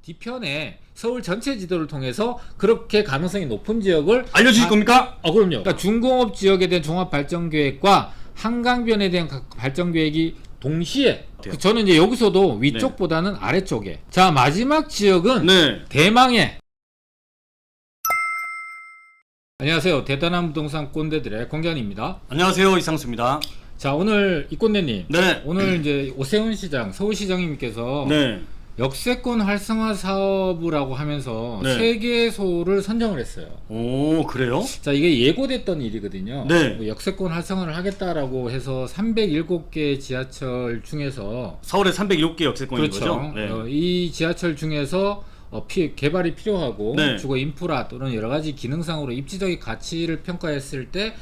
뒤편에 서울 전체 지도를 통해서 그렇게 가능성이 높은 지역을 알려주실 겁니까? 그럼요. 그러니까 중공업 지역에 대한 종합 발전 계획과 한강변에 대한 발전 계획이 동시에 저는 이제 여기서도 위쪽보다는 아래쪽에. 자, 마지막 지역은 대망의. 안녕하세요. 대단한 부동산 꼰대들의 공견입니다. 안녕하세요. 이상수입니다. 자, 오늘 이 꼰대님. 네. 오늘 이제 오세훈 시장, 서울시장님께서 역세권 활성화 사업이라고 하면서 3개소를 선정을 했어요. 오, 그래요? 자, 이게 예고됐던 일이거든요. 네. 뭐 역세권 활성화를 하겠다라고 해서 307개 지하철 중에서 서울에 306개 역세권인 그렇죠. 거죠? 네. 이 지하철 중에서 개발이 필요하고 네. 주거 인프라 또는 여러 가지 기능상으로 입지적인 가치를 평가했을 때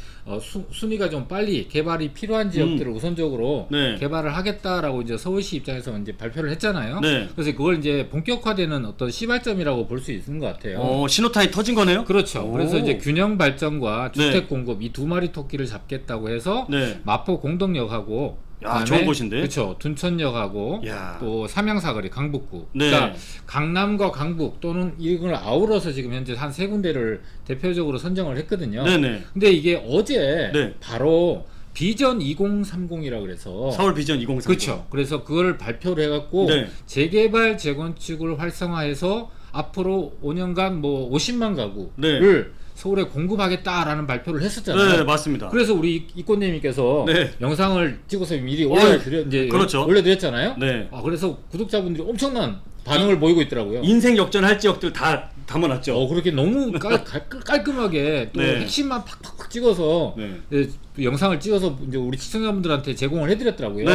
순위가 좀 빨리 개발이 필요한 지역들을 우선적으로 개발을 하겠다라고 이제 서울시 입장에서 이제 발표를 했잖아요. 그래서 그걸 이제 본격화되는 어떤 시발점이라고 볼 수 있는 것 같아요. 신호탄이 터진 거네요? 그렇죠. 그래서 이제 균형 발전과 주택 공급 이 두 마리 토끼를 잡겠다고 해서 마포 공덕역하고 좋은 곳인데. 그렇죠. 둔천역하고 또 삼양사거리 강북구. 그러니까 강남과 강북 또는 이걸 아우러서 지금 현재 한 3군데를 대표적으로 선정을 했거든요. 근데 이게 어제 바로 비전 2030이라고 그래서 서울 비전 2030. 그렇죠. 그래서 그걸 발표를 해갖고 재개발 재건축을 활성화해서 앞으로 5년간 뭐 50만 가구를 서울에 공급하겠다라는 발표를 했었잖아요. 네, 맞습니다. 그래서 우리 이꽃님께서 영상을 찍어서 미리 올려드렸잖아요. 그래서 구독자분들이 엄청난 반응을 보이고 있더라고요. 인생 역전할 지역들 다 담아놨죠. 그렇게 너무 깔끔하게 또 핵심만 팍팍팍 찍어서 영상을 찍어서 이제 우리 시청자분들한테 제공을 해드렸더라고요.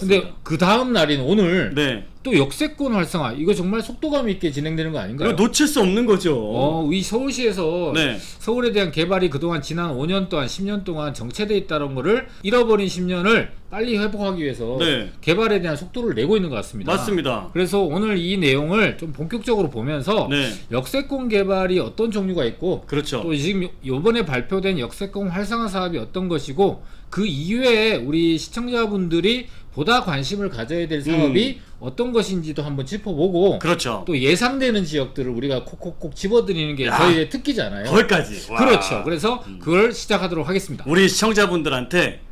근데 그 다음 날인 오늘 또 역세권 활성화 이거 정말 속도감 있게 진행되는 거 아닌가요? 이거 놓칠 수 없는 거죠. 이 서울시에서 서울에 대한 개발이 그동안 지난 5년 동안 10년 동안 정체돼 있다는 거를 잃어버린 10년을 빨리 회복하기 위해서 개발에 대한 속도를 내고 있는 것 같습니다. 맞습니다. 그래서 오늘 이 내용을 좀 본격적으로 보면서 역세권 개발이 어떤 종류가 있고 또 지금 이번에 발표된 역세권 활성화 사업이 어떤 것이고 그 이외에 우리 시청자분들이 보다 관심을 가져야 될 사업이 어떤 것인지도 한번 짚어보고 또 예상되는 지역들을 우리가 콕콕콕 집어드리는 게 저희의 특기잖아요. 거기까지. 그렇죠. 그래서 그걸 시작하도록 하겠습니다. 우리 시청자분들한테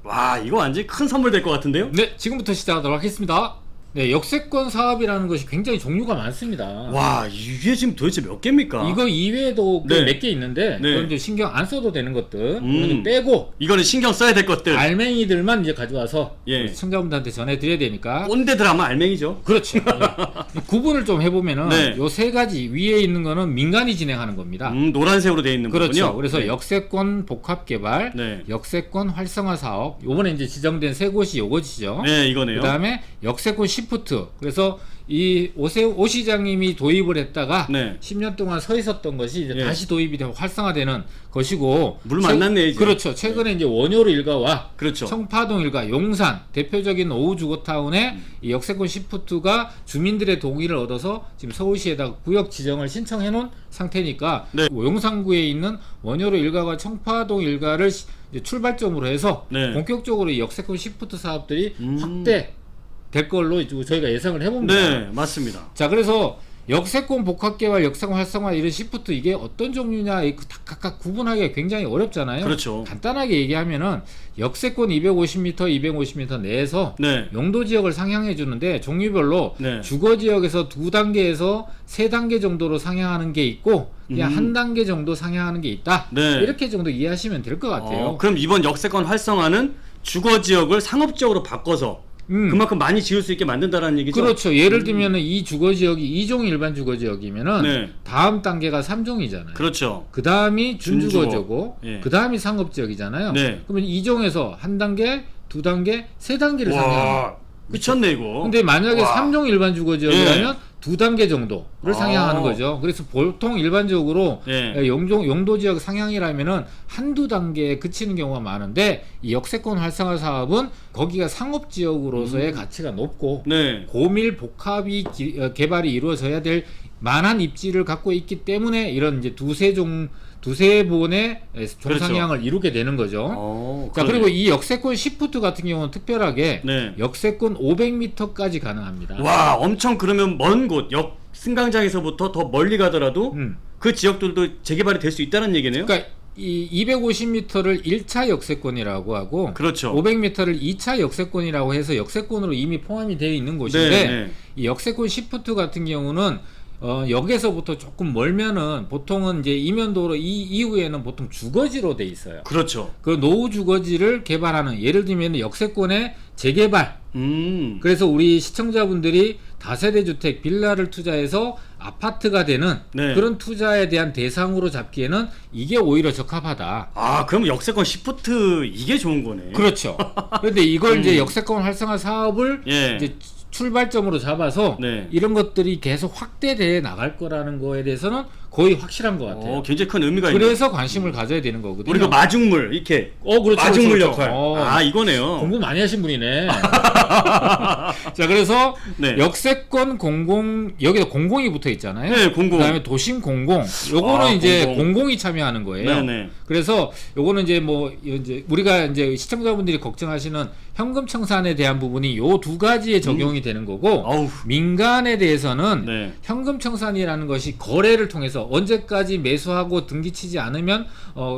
이거 완전히 큰 선물 될 것 같은데요? 네, 지금부터 시작하도록 하겠습니다. 역세권 사업이라는 것이 굉장히 종류가 많습니다. 이게 지금 도대체 몇 개입니까? 이거 이외에도 몇 개 있는데 그건 이제 신경 안 써도 되는 것들 이거는 빼고 이거는 신경 써야 될 것들 알맹이들만 이제 가져와서 시청자분들한테 전해드려야 되니까. 꼰대들 하면 알맹이죠. 그렇죠. 구분을 좀 해보면은 요 3가지 위에 있는 거는 민간이 진행하는 겁니다. 노란색으로 되어 있는 거군요. 그렇죠. 그래서 역세권 복합개발, 역세권 활성화 사업 요번에 이제 지정된 3곳이 요것이죠. 이거네요. 그 다음에 역세권 시프트. 그래서 이 오 시장님이 도입을 했다가 10년 동안 서 있었던 것이 이제 다시 도입이 되고 활성화되는 것이고 물 만났네 이제. 그렇죠. 최근에 이제 원효로 일가와 청파동 일가, 용산 대표적인 오후 주거타운의 이 역세권 시프트가 주민들의 동의를 얻어서 지금 서울시에다가 구역 지정을 신청해 놓은 상태니까 용산구에 있는 원효로 일가와 청파동 일가를 이제 출발점으로 해서 본격적으로 이 역세권 시프트 사업들이 확대 될 걸로 저희가 예상을 해봅니다. 맞습니다. 자, 그래서 역세권 복합개발, 역세권 활성화 이런 시프트 이게 어떤 종류냐 각각 구분하기가 굉장히 어렵잖아요. 간단하게 얘기하면은 역세권 250m, 250m 내에서 용도 지역을 상향해 주는데 종류별로 주거 지역에서 2단계에서 3단계 정도로 상향하는 게 있고 그냥 1단계 정도 상향하는 게 있다. 이렇게 정도 이해하시면 될 것 같아요. 그럼 이번 역세권 활성화는 주거 지역을 상업 지역으로 바꿔서 그만큼 많이 지을 수 있게 만든다라는 얘기죠? 그렇죠. 예를 들면은 이 주거지역이 2종 일반 주거지역이면은 다음 단계가 3종이잖아요. 그렇죠. 그 다음이 준주거지고 그 다음이 상업지역이잖아요. 그러면 2종에서 1단계, 2단계, 3단계를 상향합니다. 미쳤네 이거. 근데 만약에 3종 일반 주거지역이라면 2단계 정도를 상향하는 거죠. 그래서 보통 일반적으로 용도 지역 상향이라면은 한두 단계에 그치는 경우가 많은데 이 역세권 활성화 사업은 거기가 상업 지역으로서의 가치가 높고 고밀 복합이 개발이 이루어져야 될 만한 입지를 갖고 있기 때문에 이런 이제 두세 번의 종상향을 이루게 되는 거죠. 자, 그리고 이 역세권 시프트 같은 경우는 특별하게 역세권 500m까지 가능합니다. 엄청 그러면 먼 곳 승강장에서부터 더 멀리 가더라도 그 지역들도 재개발이 될 수 있다는 얘기네요. 그러니까 이 250m를 1차 역세권이라고 하고 그렇죠. 500m를 2차 역세권이라고 해서 역세권으로 이미 포함이 되어 있는 곳인데 네. 이 역세권 시프트 같은 경우는 역에서부터 조금 멀면은 보통은 이제 이면도로 이후에는 보통 주거지로 돼 있어요. 그렇죠. 그 노후 주거지를 개발하는, 예를 들면 역세권의 재개발. 그래서 우리 시청자분들이 다세대 주택 빌라를 투자해서 아파트가 되는 네. 그런 투자에 대한 대상으로 잡기에는 이게 오히려 적합하다. 아, 그럼 역세권 시프트 이게 좋은 거네. 그렇죠. 그런데 이걸 이제 역세권 활성화 사업을 예. 이제 출발점으로 잡아서 네. 이런 것들이 계속 확대돼 나갈 거라는 거에 대해서는 거의 확실한 것 같아요. 굉장히 큰 의미가 있네요. 그래서 관심을 가져야 되는 거거든요. 우리가 마중물 이렇게 그렇죠, 마중물 그렇죠. 역할. 아, 이거네요. 공부 많이 하신 분이네. 자, 그래서 네. 역세권 공공, 여기다 공공이 붙어 있잖아요. 네, 공공. 그다음에 도심 공공. 요거는 이제 공공. 공공이 참여하는 거예요. 네네. 그래서 요거는 이제 이제 우리가 이제 시청자분들이 걱정하시는 현금 청산에 대한 부분이 요 두 가지에 적용이 되는 거고, 어우. 민간에 대해서는 네. 현금 청산이라는 것이 거래를 통해서 언제까지 매수하고 등기치지 않으면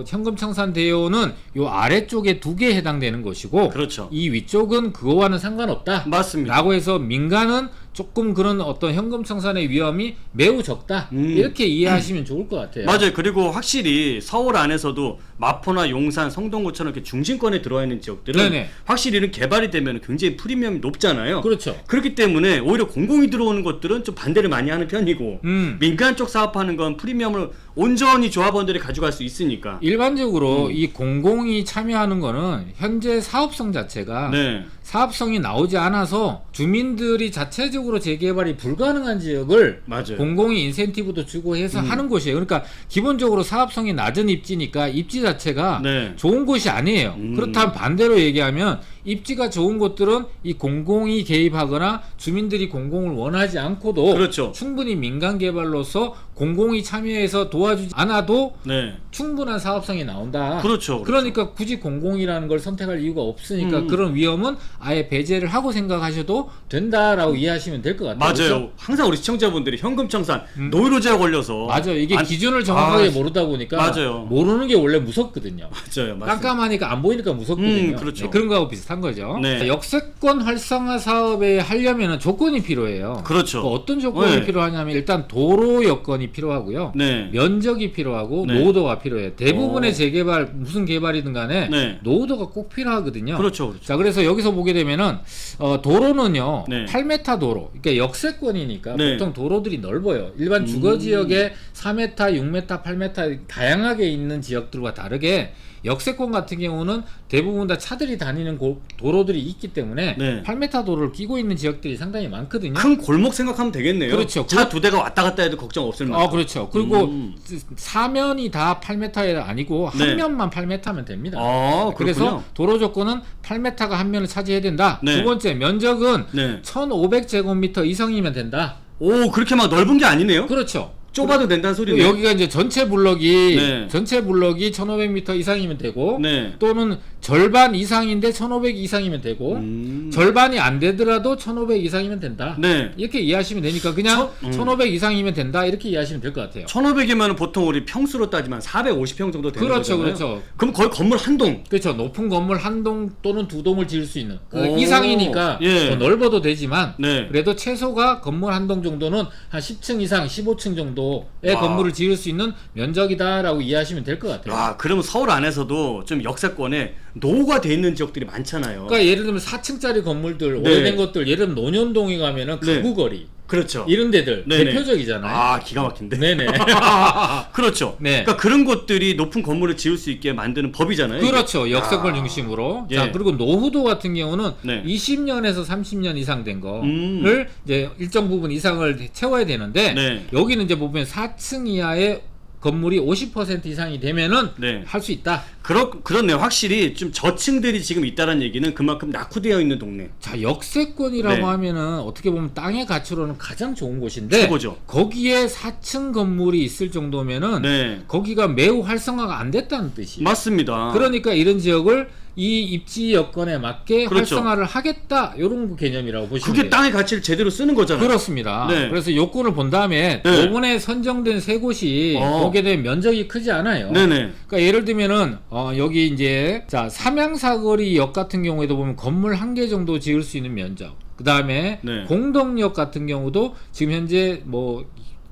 현금 청산 대요는 요 아래쪽에 두 개에 해당되는 것이고, 그렇죠. 이 위쪽은 그거와는 상관없다. 맞습니다. 라고 해서 민간은 조금 그런 어떤 현금 청산의 위험이 매우 적다. 이렇게 이해하시면 좋을 것 같아요. 맞아요. 그리고 확실히 서울 안에서도 마포나 용산, 성동구처럼 이렇게 중심권에 들어와 있는 지역들은 네네. 확실히 이런 개발이 되면 굉장히 프리미엄이 높잖아요. 그렇죠. 그렇기 때문에 오히려 공공이 들어오는 것들은 좀 반대를 많이 하는 편이고 민간 쪽 사업하는 건 프리미엄을 온전히 조합원들이 가져갈 수 있으니까. 일반적으로 이 공공이 참여하는 거는 현재 사업성 자체가 네. 사업성이 나오지 않아서 주민들이 자체적으로 재개발이 불가능한 지역을 맞아요. 공공이 인센티브도 주고 해서 하는 곳이에요. 그러니까 기본적으로 사업성이 낮은 입지니까 입지 자체가 네. 좋은 곳이 아니에요. 그렇다면 반대로 얘기하면 입지가 좋은 곳들은 이 공공이 개입하거나 주민들이 공공을 원하지 않고도 그렇죠. 충분히 민간 개발로서 공공이 참여해서 도와주지 않아도 네. 충분한 사업성이 나온다. 그렇죠. 그러니까 굳이 공공이라는 걸 선택할 이유가 없으니까 그런 위험은 아예 배제를 하고 생각하셔도 된다라고 이해하시면 될 것 같아요. 맞아요. 그렇죠? 항상 우리 시청자분들이 현금 청산 노이로제가 걸려서 맞아요. 이게 기준을 정확하게 모르다 보니까 맞아요. 모르는 게 원래 무섭거든요. 맞아요. 맞습니다. 깜깜하니까 안 보이니까 무섭거든요. 그렇죠. 네, 그런 거하고 비슷한 거죠. 네. 역세권 활성화 사업에 하려면 조건이 필요해요. 그렇죠. 어떤 조건이 네. 필요하냐면 일단 도로 여건이 필요하고요. 네. 면적이 필요하고 네. 노후도가 필요해요. 대부분의 재개발 무슨 개발이든 간에 네. 노후도가 꼭 필요하거든요. 그렇죠. 그렇죠. 자, 그래서 여기서 보게 되면은 도로는요. 네. 8m 도로. 그러니까 역세권이니까 네. 보통 도로들이 넓어요. 일반 주거 지역에 4m, 6m, 8m 다양하게 있는 지역들과 다르게 역세권 같은 경우는 대부분 다 차들이 다니는 도로들이 있기 때문에 네. 8m 도로를 끼고 있는 지역들이 상당히 많거든요. 큰 골목 생각하면 되겠네요. 그렇죠. 차 두 대가 왔다 갔다 해도 걱정 없을 만큼. 그렇죠. 그리고 사면이 다 8m가 아니고 한 네. 면만 8m면 됩니다. 그렇군요. 그래서 도로 조건은 8m가 한 면을 차지해야 된다. 네. 두 번째, 면적은 네. 1500제곱미터 이상이면 된다. 오, 그렇게 막 넓은 게 아니네요. 그렇죠. 좁아도 된다는 소리네. 여기가 이제 전체 블럭이 네. 1500m 이상이면 되고 네. 또는 절반 이상인데 1500 이상이면 되고 절반이 안 되더라도 1500 이상이면 된다. 네. 이렇게 이해하시면 되니까 그냥 1500 이상이면 된다 이렇게 이해하시면 될 것 같아요. 1500이면 보통 우리 평수로 따지면 450평 정도 되는 그렇죠, 거잖아요. 그렇죠. 그럼 거의 건물 한 동. 그렇죠. 높은 건물 한 동 또는 두 동을 지을 수 있는 그 오, 이상이니까 예. 더 넓어도 되지만 네. 그래도 최소가 건물 한 동 정도는 한 10층 이상 15층 정도의 와. 건물을 지을 수 있는 면적이다라고 이해하시면 될 것 같아요. 아, 그러면 서울 안에서도 좀 역세권에 노후가 돼 있는 지역들이 많잖아요. 그러니까 예를 들면 4층짜리 건물들 네. 오래된 것들 예를 들면 논현동에 가면은 네. 가구거리 그렇죠. 이런 데들 네네. 대표적이잖아요. 아, 기가 막힌데. 네네. 그렇죠. 네. 그러니까 그런 곳들이 높은 건물을 지을 수 있게 만드는 법이잖아요. 이게. 그렇죠. 역세권 중심으로. 예. 자, 그리고 노후도 같은 경우는 네. 20년에서 30년 이상 된 거를 이제 일정 부분 이상을 채워야 되는데 네. 여기는 이제 보면 4층 이하의 건물이 50% 이상이 되면은 네. 할 수 있다. 그렇네요. 확실히 좀 저층들이 지금 있다는 얘기는 그만큼 낙후되어 있는 동네. 자, 역세권이라고 네. 하면은 어떻게 보면 땅의 가치로는 가장 좋은 곳인데 최고죠. 거기에 4층 건물이 있을 정도면은 네. 거기가 매우 활성화가 안 됐다는 뜻이에요. 맞습니다. 그러니까 이런 지역을 이 입지 여건에 맞게 그렇죠. 활성화를 하겠다 이런 개념이라고 보시면 그게 돼요. 땅의 가치를 제대로 쓰는 거잖아요. 그렇습니다. 네. 그래서 요건을 본 다음에 네. 이번에 선정된 세 곳이 보게 되면 면적이 크지 않아요. 네네. 그러니까 예를 들면은 여기 이제 자 삼양사거리역 같은 경우에도 보면 건물 한 개 정도 지을 수 있는 면적. 그 다음에 네. 공덕역 같은 경우도 지금 현재 뭐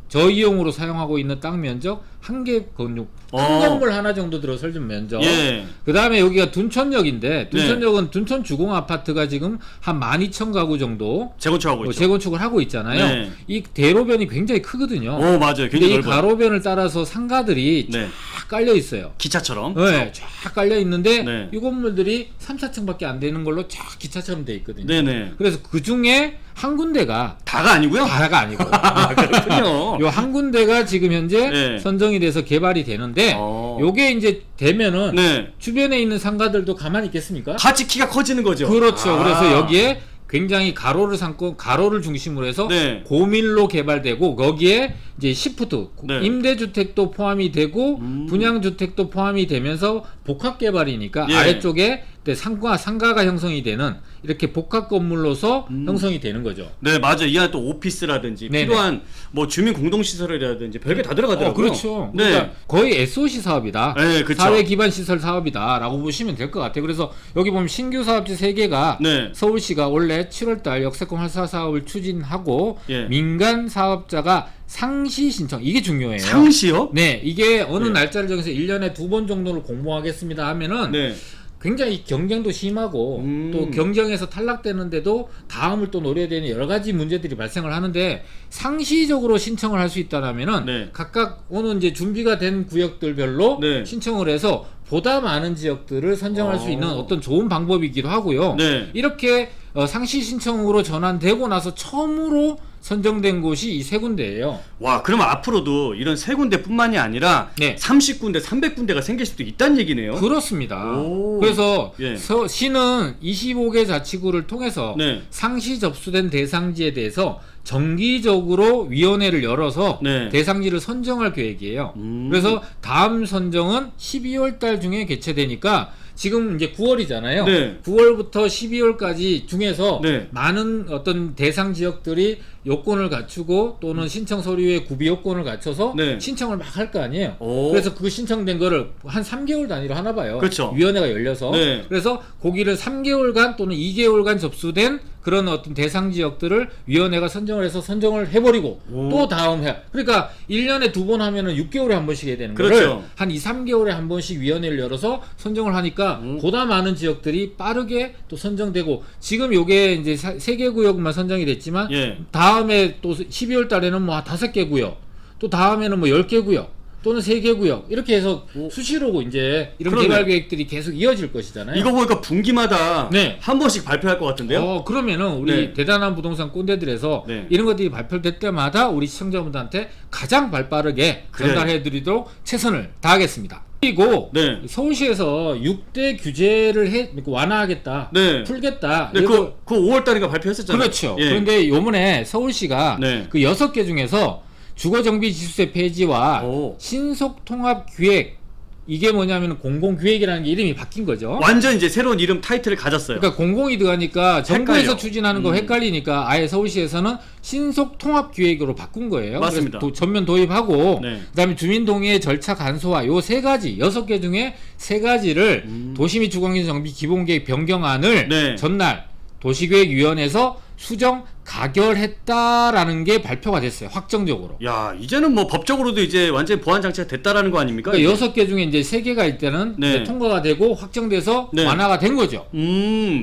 저이용으로 사용하고 있는 땅 면적 한 개 건축 큰 건물 하나 정도 들어설 좀 면적. 예. 그 다음에 여기가 둔천역인데 둔천역은 둔천 주공 아파트가 지금 한 12,000가구 정도 재건축하고 있죠. 재건축을 하고 있잖아요. 네. 이 대로변이 굉장히 크거든요. 오, 맞아요. 근데 굉장히 이 넓어요. 가로변을 따라서 상가들이 네. 쫙 깔려 있어요. 기차처럼. 네, 쫙 깔려 있는데 네. 이 건물들이 3, 4층밖에 안 되는 걸로 쫙 기차처럼 돼 있거든요. 네네. 그래서 그 중에 한 군데가 다가 아니고요? 다가 아니고 그렇군요. 요 한 군데가 지금 현재 네. 선정이 돼서 개발이 되는데 요게 이제 되면은 네. 주변에 있는 상가들도 가만히 있겠습니까? 같이 키가 커지는 거죠. 그렇죠. 그래서 여기에 굉장히 가로를 삼고 가로를 중심으로 해서 네. 고밀로 개발되고 거기에 이제 시프트 네. 임대주택도 포함이 되고 분양주택도 포함이 되면서 복합 개발이니까 예. 아래쪽에 상가가 형성이 되는 이렇게 복합 건물로서 형성이 되는 거죠. 네, 맞아요. 이 안에 또 오피스라든지 네네. 필요한 뭐 주민 공동시설이라든지 별게 다 들어가더라고요. 그렇죠. 네. 그러니까 거의 SOC 사업이다. 네, 그렇죠. 사회 기반 시설 사업이다라고 보시면 될 것 같아요. 그래서 여기 보면 신규 사업지 3개가 네. 서울시가 원래 7월달 역세권 활성화 사업을 추진하고 예. 민간 사업자가 상시 신청 이게 중요해요. 상시요? 네, 이게 어느 네. 날짜를 정해서 1년에 2번 정도를 공모하겠습니다 하면은 네. 굉장히 경쟁도 심하고 또 경쟁에서 탈락되는데도 다음을 또 노려야 되는 여러 가지 문제들이 발생을 하는데 상시적으로 신청을 할 수 있다라면은 네. 각각 어느 이제 준비가 된 구역들별로 네. 신청을 해서 보다 많은 지역들을 선정할 수 있는 어떤 좋은 방법이기도 하고요. 네. 이렇게 상시 신청으로 전환되고 나서 처음으로 선정된 곳이 이 세 군데예요. 와, 그러면 앞으로도 이런 세 군데뿐만이 아니라 네. 30군데, 300군데가 생길 수도 있다는 얘기네요. 그렇습니다. 오. 그래서 예. 시는 25개 자치구를 통해서 네. 상시 접수된 대상지에 대해서 정기적으로 위원회를 열어서 네. 대상지를 선정할 계획이에요. 그래서 다음 선정은 12월 달 중에 개최되니까 지금 이제 9월이잖아요. 네. 9월부터 12월까지 중에서 네. 많은 어떤 대상 지역들이 요건을 갖추고 또는 신청 서류에 구비 요건을 갖춰서 네. 신청을 막 할 거 아니에요. 오. 그래서 그 신청된 거를 한 3개월 단위로 하나 봐요. 그렇죠. 위원회가 열려서. 네. 그래서 거기를 3개월간 또는 2개월간 접수된 그런 어떤 대상 지역들을 위원회가 선정을 해서 선정을 해버리고 오. 또 다음 해. 그러니까 1년에 2번 하면은 6개월에 한 번씩 해야 되는 그렇죠. 거를 한 2, 3개월에 한 번씩 위원회를 열어서 선정을 하니까 보다 많은 지역들이 빠르게 또 선정되고 지금 요게 이제 3개 구역만 선정이 됐지만 예. 다음에 또 12월 달에는 뭐 5개 구역 또 다음에는 뭐 10개 구역 또는 3개 구역 이렇게 해서 수시로 이제 이런 그러네. 개발 계획들이 계속 이어질 것이잖아요. 이거 보니까 분기마다 네. 한 번씩 발표할 것 같은데요? 그러면은 우리 네. 대단한 부동산 꼰대들에서 네. 이런 것들이 발표될 때마다 우리 시청자분들한테 가장 발빠르게 그래. 전달해드리도록 최선을 다하겠습니다. 그리고 네. 서울시에서 6대 규제를 완화하겠다, 네. 풀겠다. 네, 이거- 그 5월달인가 발표했었잖아요. 그렇죠. 예. 그런데 요번에 서울시가 네. 그 6개 중에서 주거정비지수세 폐지와 오. 신속통합기획 이게 뭐냐면 공공기획이라는 게 이름이 바뀐 거죠. 완전 이제 새로운 이름 타이틀을 가졌어요. 그러니까 공공이 들어가니까 정부에서 헷갈려. 추진하는 거 헷갈리니까 아예 서울시에서는 신속통합기획으로 바꾼 거예요. 맞습니다. 그래서 전면 도입하고 네. 그다음에 주민동의의 절차 간소화 요 3가지 6개 중에 3가지를 도시및 주거정비 기본계획 변경안을 네. 전날 도시계획위원회에서 수정 가결했다라는 게 발표가 됐어요. 확정적으로. 야, 이제는 뭐 법적으로도 이제 완전 보완 장치가 됐다라는 거 아닙니까? 그러니까 이게? 6개 중에 이제 3개가 일단은 네. 이제 통과가 되고 확정돼서 네. 완화가 된 거죠.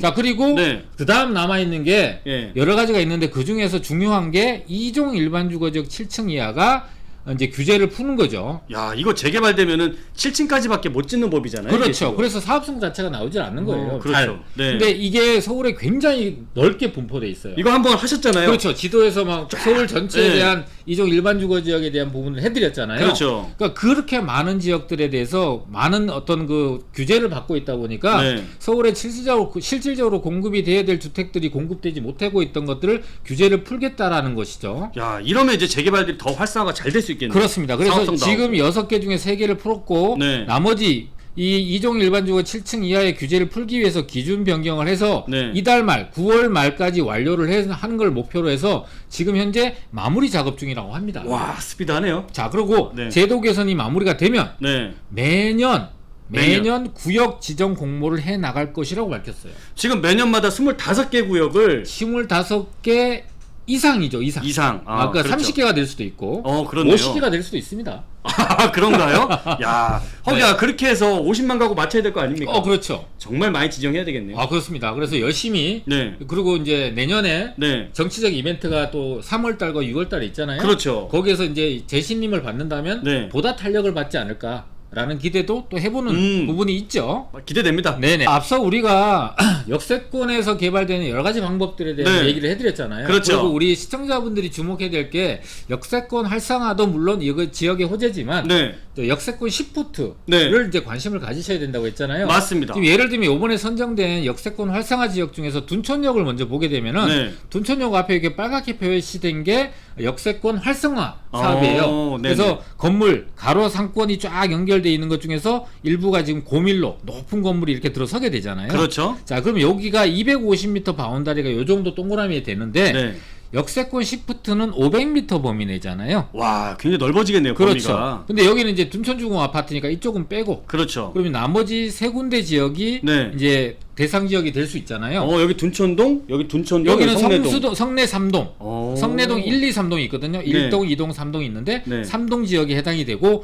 자, 그리고 네. 그 다음 남아있는 게 예. 여러 가지가 있는데 그 중에서 중요한 게 2종 일반 주거지역 7층 이하가 이제 규제를 푸는 거죠. 야, 이거 재개발되면은 7층까지밖에 못 짓는 법이잖아요. 이게 그렇죠. 지금. 그래서 사업성 자체가 나오질 않는 거예요. 그렇죠. 잘. 네. 근데 이게 서울에 굉장히 넓게 분포돼 있어요. 이거 한번 하셨잖아요. 그렇죠. 지도에서 막 서울 전체에 네. 대한 이종 일반 주거 지역에 대한 부분을 해드렸잖아요. 그렇죠. 그러니까 그렇게 많은 지역들에 대해서 많은 어떤 그 규제를 받고 있다 보니까 네. 서울에 실질적으로 공급이 돼야 될 주택들이 공급되지 못하고 있던 것들을 규제를 풀겠다라는 것이죠. 야, 이러면 이제 재개발들이 더 활성화가 잘 될 수 있겠네요. 그렇습니다. 그래서 사업성도 지금 나오고. 6개 중에 3개를 풀었고 네. 나머지 이 2종 일반주거 7층 이하의 규제를 풀기 위해서 기준 변경을 해서 네. 이달 말 9월 말까지 완료를 하는 걸 목표로 해서 지금 현재 마무리 작업 중이라고 합니다. 와, 스피드하네요. 자, 그리고 네. 제도 개선이 마무리가 되면 네. 매년 구역 지정 공모를 해 나갈 것이라고 밝혔어요. 지금 매년마다 25개 구역을 25개 이상이죠, 이상. 그러니까 그렇죠. 30개가 될 수도 있고, 그렇네요. 50개가 될 수도 있습니다. 아, 그런가요? 야, 허기야, 그렇게 해서 50만 가구 맞춰야 될 거 아닙니까? 그렇죠. 정말 많이 지정해야 되겠네요. 그렇습니다. 그래서 열심히, 네. 그리고 이제 내년에 네. 정치적 이벤트가 또 3월달과 6월달에 있잖아요. 그렇죠. 거기에서 이제 재신임을 받는다면 네. 보다 탄력을 받지 않을까라는 기대도 또 해보는 부분이 있죠. 기대됩니다. 네네. 앞서 우리가 역세권에서 개발되는 여러 가지 방법들에 대한 네. 얘기를 해드렸잖아요. 그렇죠. 그리고 우리 시청자분들이 주목해야 될 게 역세권 활성화도 물론 이거 지역의 호재지만 네. 또 역세권 시프트를 네. 이제 관심을 가지셔야 된다고 했잖아요. 맞습니다. 지금 예를 들면 이번에 선정된 역세권 활성화 지역 중에서 둔촌역을 먼저 보게 되면은 네. 둔촌역 앞에 이렇게 빨갛게 표시된 게 역세권 활성화 사업이에요. 그래서 건물 가로 상권이 쫙 연결돼 있는 것 중에서 일부가 지금 고밀로 높은 건물이 이렇게 들어서게 되잖아요. 그렇죠. 자, 그럼 여기가 250m 바운다리가 요 정도 동그라미 되는데 네. 역세권 시프트는 500m 범위 내잖아요. 와, 굉장히 넓어지겠네요. 그렇죠. 범위가. 근데 여기는 이제 둔촌주공 아파트니까 이쪽은 빼고, 그렇죠. 그러면 나머지 세 군데 지역이 네. 이제 대상 지역이 될 수 있잖아요. 여기 둔촌동, 여기 둔촌동, 여기는 성내동. 성수동, 성내 3동, 성내동 1, 2, 3동이 있거든요. 1동, 2동, 3동이 있는데 네. 3동 지역에 해당이 되고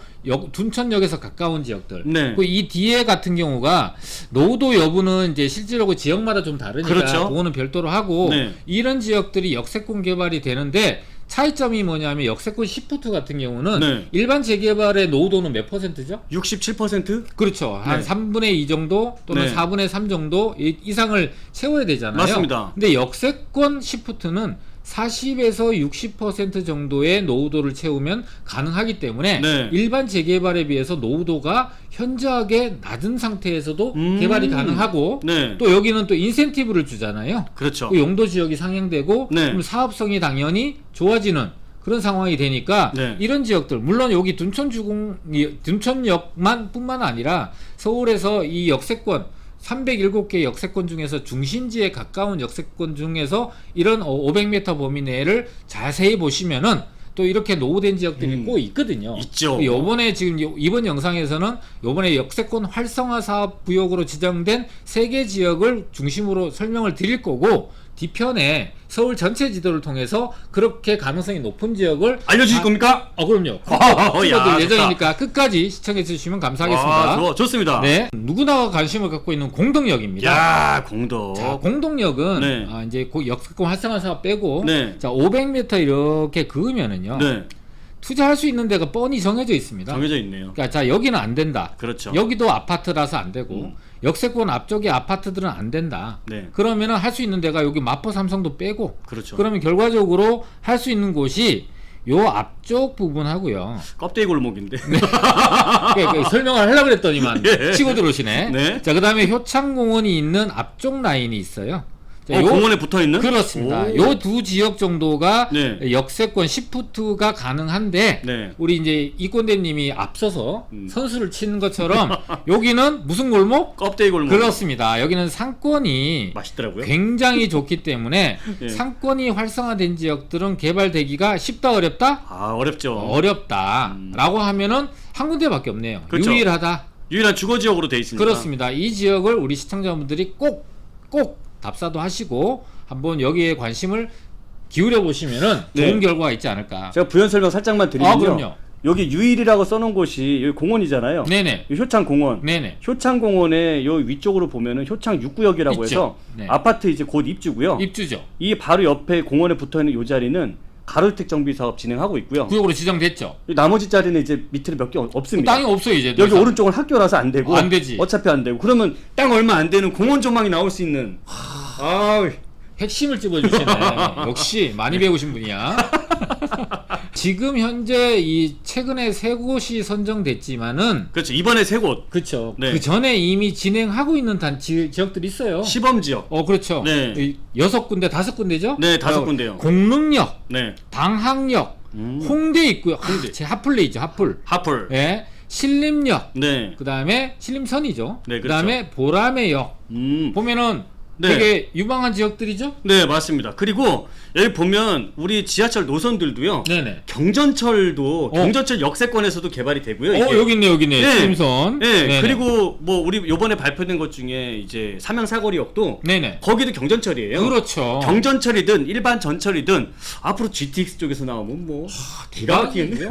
둔촌역에서 가까운 지역들. 네. 그리고 이 뒤에 같은 경우가 노후도 여부는 이제 실제로 지역마다 좀 다르니까 그렇죠. 그거는 별도로 하고 네. 이런 지역들이 역세권 개발이 되는데 차이점이 뭐냐면 역세권 시프트 같은 경우는 네. 일반 재개발의 노후도는 몇 %죠? 67%? 그렇죠. 한 네. 3분의 2 정도 또는 네. 4분의 3 정도 이상을 채워야 되잖아요. 맞습니다. 근데 역세권 시프트는 40에서 60% 정도의 노후도를 채우면 가능하기 때문에 네. 일반 재개발에 비해서 노후도가 현저하게 낮은 상태에서도 개발이 가능하고 네. 또 여기는 또 인센티브를 주잖아요. 그렇죠. 그 용도 지역이 상향되고 네. 그럼 사업성이 당연히 좋아지는 그런 상황이 되니까 네. 이런 지역들 물론 여기 둔촌역만 뿐만 아니라 서울에서 이 역세권 307개 역세권 중에서 중심지에 가까운 역세권 중에서 이런 500m 범위 내를 자세히 보시면은 또 이렇게 노후된 지역들이 꼭 있거든요. 있죠. 요번에 지금 이번 영상에서는 요번에 역세권 활성화 사업 구역으로 지정된 3개 지역을 중심으로 설명을 드릴 거고 뒤편에 서울 전체 지도를 통해서 그렇게 가능성이 높은 지역을 알려주실 겁니까? 그럼요. 찍어둘 예정이니까 끝까지 시청해 주시면 감사하겠습니다. 좋습니다. 네, 누구나 관심을 갖고 있는 공동역입니다. 야, 공동. 자, 공동역은 네. 이제 역세권 활성화 사업 빼고 네. 자 500m 이렇게 그으면은요. 네. 투자할 수 있는 데가 뻔히 정해져 있습니다. 정해져 있네요. 그러니까 자 여기는 안 된다. 그렇죠. 여기도 아파트라서 안 되고 역세권 앞쪽에 아파트들은 안 된다. 네. 그러면은 할 수 있는 데가 여기 마포 삼성도 빼고. 그렇죠. 그러면 결과적으로 할 수 있는 곳이 요 앞쪽 부분하고요. 껍데기 골목인데. 그러니까 설명을 하려고 그랬더니만 예. 치고 들어오시네. 네. 자 그다음에 효창공원이 있는 앞쪽 라인이 있어요. 자, 공원에 붙어 있는? 그렇습니다. 요 두 지역 정도가 네. 역세권 시프트가 가능한데 네. 우리 이제 이꼰대님이 앞서서 선수를 치는 것처럼 여기는 무슨 골목? 껍데기 골목. 그렇습니다. 여기는 상권이 맛있더라고요. 굉장히 좋기 때문에 예. 상권이 활성화된 지역들은 개발되기가 쉽다 어렵다? 어렵죠. 어렵다라고 하면은 한 군데밖에 없네요. 그렇죠. 유일하다. 유일한 주거 지역으로 돼 있습니다. 그렇습니다. 이 지역을 우리 시청자분들이 꼭 답사도 하시고 한번 여기에 관심을 기울여 보시면은 네. 좋은 결과가 있지 않을까. 제가 부연 설명 살짝만 드리면요. 그럼요. 여기 유일이라고 써놓은 곳이 여기 공원이잖아요. 네네. 이 효창공원. 네네. 효창공원의 요 위쪽으로 보면은 효창 6구역이라고 있죠. 해서 네. 아파트 이제 곧 입주고요. 입주죠. 이 바로 옆에 공원에 붙어 있는 요 자리는 가로주택 정비 사업 진행하고 있고요. 구역으로 지정됐죠. 이 나머지 자리는 이제 밑으로 몇 개 없습니다. 땅이 없어요 이제. 여기 더 이상. 오른쪽은 학교라서 안 되고 안 되지. 어차피 안 되고 그러면 땅 얼마 안 되는 공원 조망이 나올 수 있는 핵심을 찝어주시네. 역시 많이 배우신 분이야. 지금 현재 이 최근에 세 곳이 선정됐지만은 그렇죠. 이번에 세 곳. 그렇죠. 네. 그 전에 이미 진행하고 있는 지역들이 있어요. 시범 지역. 그렇죠. 네. 6군데, 5군데죠? 네, 5군데요. 공릉역, 네. 당항역, 홍대 있고요. 홍대. 제 핫플레이죠, 핫플. 하플. 예. 신림역, 네. 그다음에 신림선이죠. 네, 그렇죠. 그다음에 보라매역 보면은 네. 되게 유망한 지역들이죠. 네, 맞습니다. 그리고 여기 보면 우리 지하철 노선들도요. 네네. 경전철도 경전철 역세권에서도 개발이 되고요. 여기 있네, 여기 있네. 네. 신림선. 네. 네네. 그리고 뭐 우리 요번에 발표된 것 중에 이제 삼양사거리역도 네네. 거기도 경전철이에요. 그렇죠. 경전철이든 일반 전철이든 앞으로 GTX 쪽에서 나오면 뭐 기가 막히겠네요.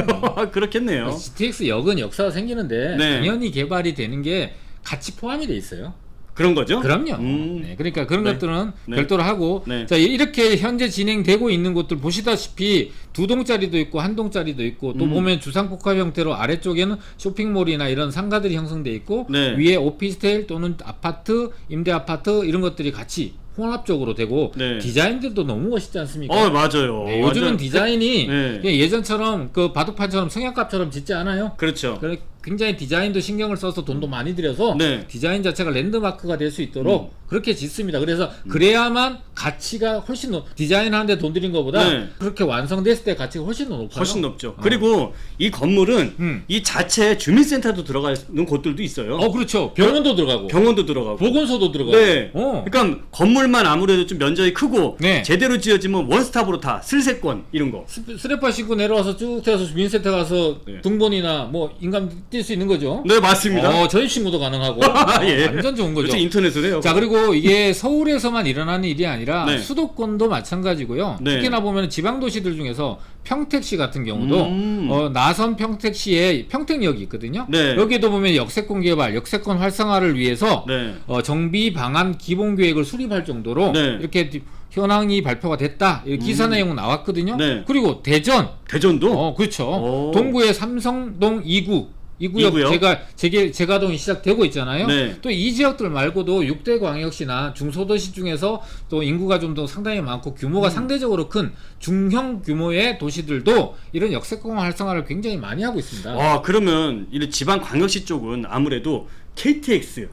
그렇겠네요. GTX 역은 역사가 생기는데 네. 당연히 개발이 되는 게 같이 포함이 돼 있어요. 그런 거죠? 그럼요. 네, 그러니까 그런 네. 것들은 네. 별도로 하고 네. 자 이렇게 현재 진행되고 있는 곳들 보시다시피 2동짜리도 있고 1동짜리도 있고 또 보면 주상복합 형태로 아래쪽에는 쇼핑몰이나 이런 상가들이 형성돼 있고 네. 위에 오피스텔 또는 아파트, 임대 아파트 이런 것들이 같이 혼합적으로 되고 네. 디자인들도 너무 멋있지 않습니까? 맞아요. 네, 요즘은 완전 디자인이 네. 그냥 예전처럼 그 바둑판처럼 성형갑처럼 짓지 않아요. 그렇죠. 굉장히 디자인도 신경을 써서 돈도 많이 들여서 네. 디자인 자체가 랜드마크가 될 수 있도록 그렇게 짓습니다. 그래서 그래야만 가치가 훨씬 디자인하는데 돈 들인 것보다 네. 그렇게 완성됐을 때 가치가 훨씬 더 높아요. 훨씬 높죠. 그리고 이 건물은 이 자체 주민센터도 들어가는 곳들도 있어요. 그렇죠. 병원도 들어가고 병원도 들어가고. 보건소도 들어가고. 네. 그러니까 건물만 아무래도 좀 면적이 크고 네. 제대로 지어지면 원스톱으로 다 쓸세권 이런 거. 스레퍼 신고 내려와서 쭉 태워서 주민센터 가서 네. 등본이나 뭐 인감 뛸 수 있는 거죠. 네, 맞습니다. 저희 신고도 가능하고 예. 완전 좋은 거죠. 그렇죠. 인터넷으로 해요. 자, 그리고 이게 서울에서만 일어나는 일이 아니라 네. 수도권도 마찬가지고요. 네. 특히나 보면 지방 도시들 중에서 평택시 같은 경우도 나선 평택시에 평택역이 있거든요. 네. 여기도 보면 역세권 개발, 역세권 활성화를 위해서 네. 정비 방안 기본 계획을 수립할 정도로 네. 이렇게 현황이 발표가 됐다. 기사 내용 나왔거든요. 네. 그리고 대전도? 그렇죠. 오. 동구의 삼성동 2구 이구역 이구역? 재가동이 시작되고 있잖아요. 네. 또 이 지역들 말고도 6대 광역시나 중소도시 중에서 또 인구가 좀 더 상당히 많고 규모가 상대적으로 큰 중형 규모의 도시들도 이런 역세권 활성화를 굉장히 많이 하고 있습니다. 그러면 이 지방 광역시 쪽은 아무래도 KTX,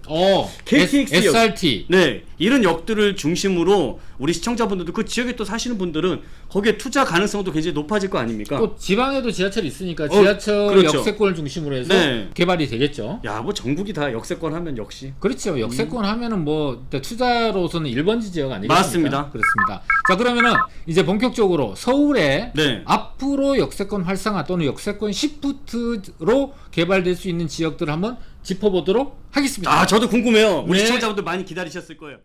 KTX 역. SRT. 네, 이런 역들을 중심으로 우리 시청자분들도 그 지역에 또 사시는 분들은 거기에 투자 가능성도 굉장히 높아질 거 아닙니까? 또 지방에도 지하철이 있으니까 지하철 그렇죠. 역세권을 중심으로 해서 네. 개발이 되겠죠. 야, 뭐 전국이 다 역세권 하면 역시. 그렇죠. 역세권 하면은 뭐 투자로서는 1번지 지역 아니겠습니까? 맞습니다. 그렇습니다. 자, 그러면은 이제 본격적으로 서울에 네. 앞으로 역세권 활성화 또는 역세권 시프트로 개발될 수 있는 지역들을 한번 짚어보도록 하겠습니다. 저도 궁금해요. 우리 네. 시청자분들 많이 기다리셨을 거예요.